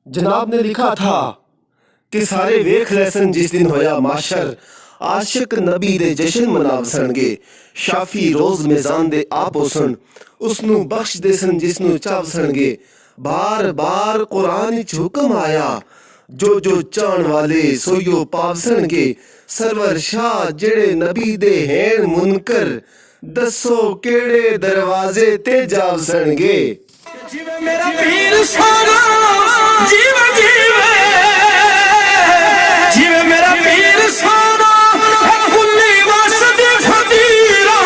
जनाब ने लिखा था कि सारे वेख लैसन जिस दिन होया माशर आशिक नबी दे जशन मनावसणगे शाफी रोज मेजान दे आप होसन उसनू बख्श देसन जिसनू चावसणगे बार बार कुरान च हुक्म आया जो जो चाहण वाले सोयो पावसणगे सरवर शाह जेड़े नबी दे हैन मुनकर दसो केड़े दरवाजे ते जावसणगे जीवे मेरा पीर सोना जीवे जीवे जीवे मेरा पीर सोना कुल्ली वासदी फकीरा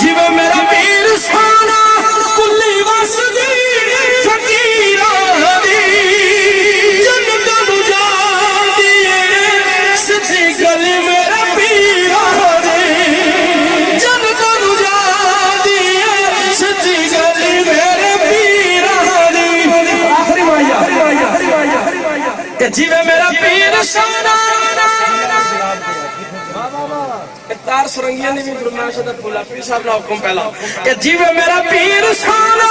जीवे मेरा पीर सोना कुल्ली वासदी फकीरा जन्नत बुझा दिए सच्ची गली मेरा पीरा जन्नत बुझा दिए सच्ची गली मेरे पीरा आखिरी वाया कि जीवे मेरा पीर सोना तार सुरंगिया ने भी फरमाया था पीर साहब ना हुक्म पहला कि जीवे मेरा पीर सोना